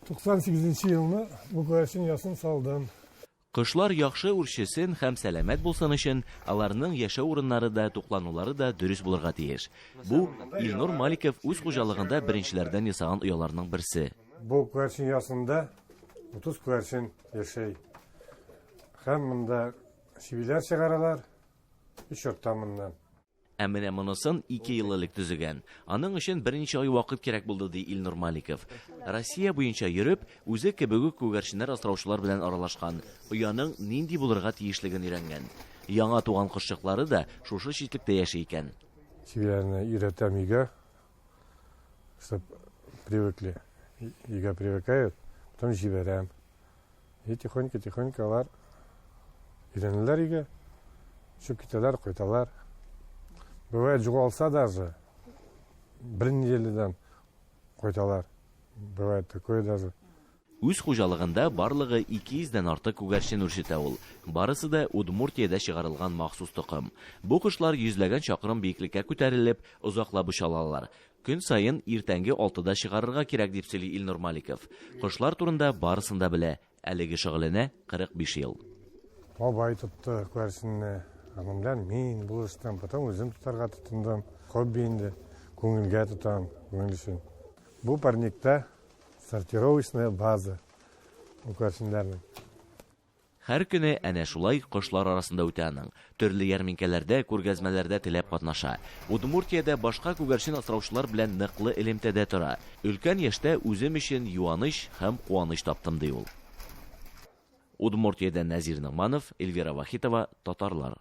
98 елны бу күгәрчен ясын салдым. Кошлар яхшы үрчесен һәм сәламәт булсын өчен, аларның яшәү урыннары да, тукланулары да дөрес булырга тиеш. Бу Илнур Маликов үз хуҗалыгында беренчеләрдән ясаган ояларның берсе. Бу күгәрчен ясында 30 күгәрчен яшәй. Һәм монда чибиләр чыгаралар, ишоктамыннан. Ә менә монысын 2 ел элек төзегән. Аның өчен берничә ай вакыт кирәк булды, ди Илнур Маликов. Россия буенча йөреп, үзе кебек күгәрченнәр асраучылар белән аралашкан, ояның нинди булырга тиешлеген өйрәнгән. Яңа туган кошчыклары да шушы читлектә яши икән. Чибиләрне өйрәтәм өйгә, чтоб привыкли. Өйгә привыкают, потом җибәрәм. И тихонько алар өйрәнәләр өйгә, чүп китәләр, кайталар. Бывает, жоғалса даже, бір неделядан қойталар. Бывает такое даже. Үз хуҗалыгында барлыгы 200-дән артык күгәрчен үрчетә ул. Барысы да Удмуртиядә чыгарылган махсус токым. Бу кошлар йөзләгән чакрым биеклеккә күтәрелеп, озаклап очалалар. Көн сайын иртәнге 6-да чыгарырга кирәк, дип сөйли Илнур Маликов. Кошлар турында барысын да белә. Әлеге шөгыленә 45 ел. Бабай тотты күгәрченне. Анымдан мен бұл іштен, потом өзім тұтарға тұтындым. Хобби инде, көңілге тұтам, көңіл үшін. Бұл парникта сортировочная база күгәрченнәрнең. Һәр көне әнә шулай кошлар арасында үтә аның. Төрле ярминкәләрдә, күргәзмәләрдә теләп катнаша. Удмуртиядә башка күгәрчен асраучылар белән ныклы элемтәдә тора. Өлкән яшьтә үзем өчен юаныч һәм куаныч таптым, ди ул. Удмуртиядә Назир Нагманов, Эльвира Вахитова, Татарлар.